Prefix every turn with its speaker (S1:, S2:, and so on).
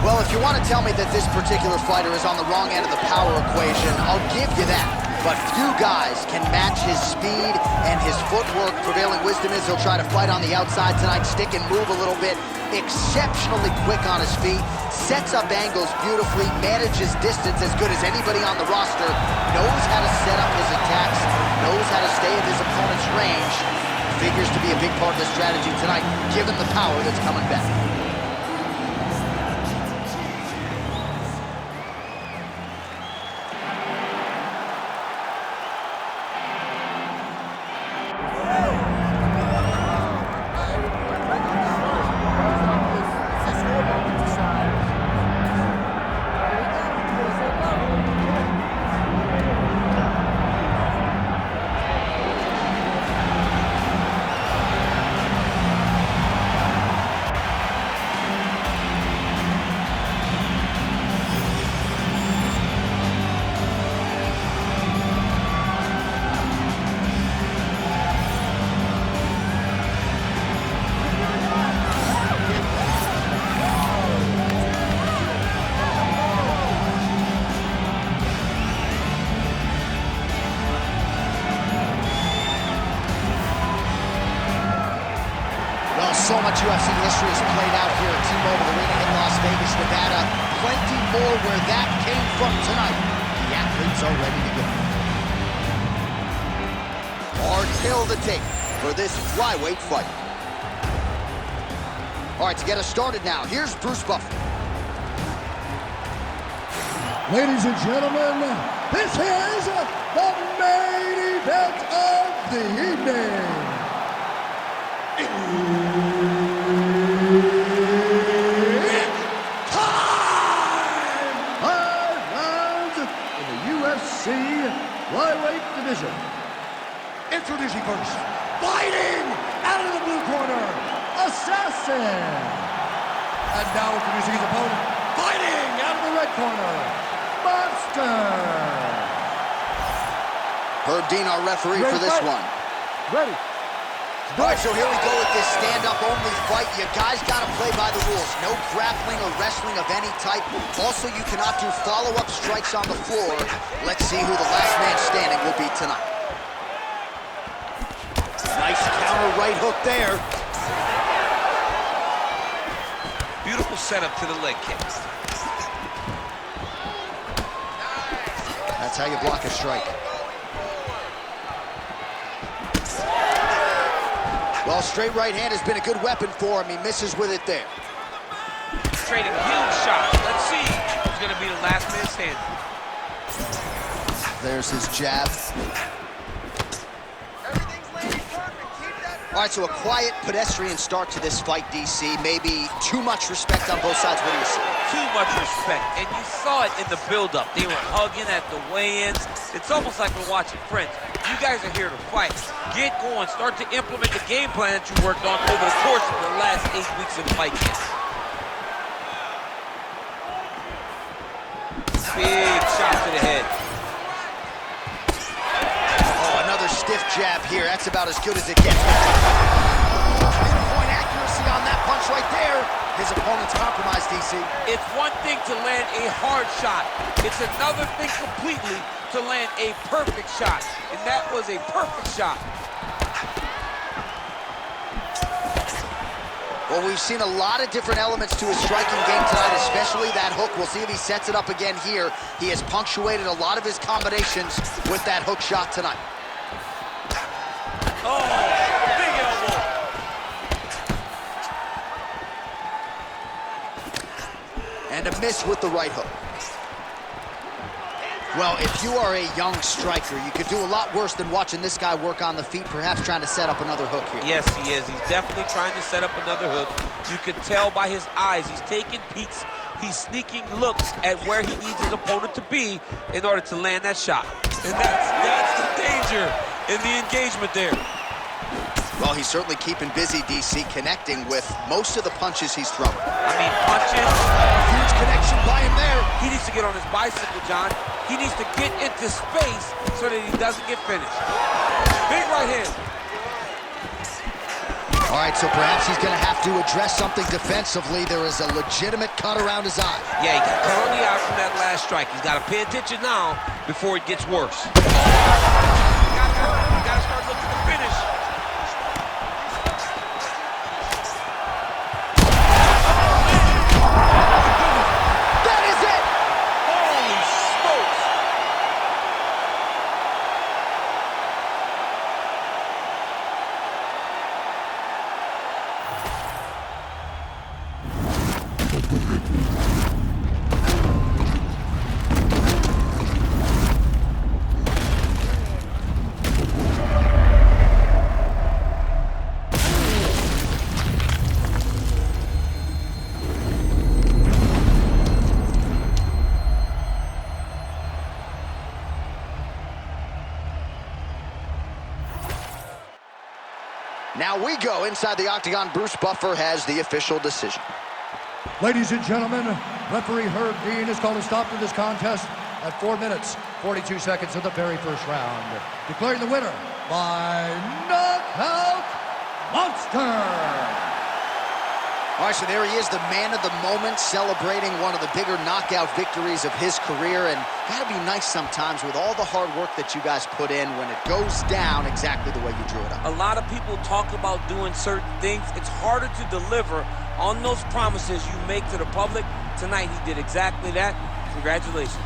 S1: Well, if you want to tell me that this particular fighter is on the wrong end of the power equation, I'll give you that. But few guys can match his speed and his footwork. Prevailing wisdom is he'll try to fight on the outside tonight, stick and move a little bit. Exceptionally quick on his feet, sets up angles beautifully, manages distance as good as anybody on the roster, knows how to set up his attacks, knows how to stay at his opponent's range. Figures to be a big part of the strategy tonight, given the power that's coming back. So much UFC history is played out here at T-Mobile Arena in Las Vegas, Nevada. Plenty more where that came from tonight. The athletes are ready to go. Hard pill to take for this flyweight fight. All right, to get us started now, here's Bruce Buffer.
S2: Ladies and gentlemen, this is the main event of the evening. Flyweight division. Introducing first, fighting out of the blue corner, Assassin. And now introducing his opponent, fighting out of the red corner, Monster.
S1: Herb Dean, our referee for this one.
S2: Ready.
S1: All right, so here we go with this stand-up only fight. You guys got to play by the rules. No grappling or wrestling of any type. Also, you cannot do follow-up strikes on the floor. Let's see who the last man standing will be tonight. Nice counter right hook there.
S3: Beautiful setup to the leg kicks.
S1: That's how you block a strike. Well, straight right hand has been a good weapon for him. He misses with it there.
S3: Trading huge shots. Let's see who's going to be the last man standing.
S1: There's his jab. All right, so a quiet, pedestrian start to this fight, DC. Maybe too much respect on both sides. What do you see?
S3: Too much respect, and you saw it in the build-up. They were hugging at the weigh-ins. It's almost like we're watching friends. You guys are here to fight. Get going. Start to implement the game plan that you worked on over the course of the last 8 weeks of fight camp. Big shot to the head.
S1: Oh, another stiff jab here. That's about as good as it gets. Pinpoint accuracy on that punch right there. His opponent's compromised, DC.
S3: It's one thing to land a hard shot. It's another thing completely to land a perfect shot. And that was a perfect shot.
S1: Well, we've seen a lot of different elements to his striking game tonight, especially that hook. We'll see if he sets it up again here. He has punctuated a lot of his combinations with that hook shot tonight.
S3: Oh, big elbow.
S1: And a miss with the right hook. Well, if you are a young striker, you could do a lot worse than watching this guy work on the feet, perhaps trying to set up another hook here.
S3: Yes, he is. He's definitely trying to set up another hook. You can tell by his eyes. He's taking peeks. He's sneaking looks at where he needs his opponent to be in order to land that shot. And that's the danger in the engagement there.
S1: Well, he's certainly keeping busy, DC, connecting with most of the punches he's throwing.
S3: I mean, punches.
S1: Huge connection by him there.
S3: He needs to get on his bicycle, John. He needs to get into space so that he doesn't get finished. Big right hand.
S1: All All right, so perhaps he's going to have to address something defensively. There is a legitimate cut around his eye.
S3: Yeah, he got cut on the eye from that last strike. He's got to pay attention now before it gets worse. You got to start looking to finish.
S1: That is it!
S3: Holy smokes!
S1: Now we go inside the octagon. Bruce Buffer has the official decision.
S2: Ladies and gentlemen, referee Herb Dean has called a stop to this contest at 4 minutes, 42 seconds of the very first round, declaring the winner by knockout monster.
S1: All right, so there he is, the man of the moment, celebrating one of the bigger knockout victories of his career. And gotta be nice sometimes with all the hard work that you guys put in when it goes down exactly the way you drew it up.
S3: A lot of people talk about doing certain things. It's harder to deliver on those promises you make to the public. Tonight, he did exactly that. Congratulations.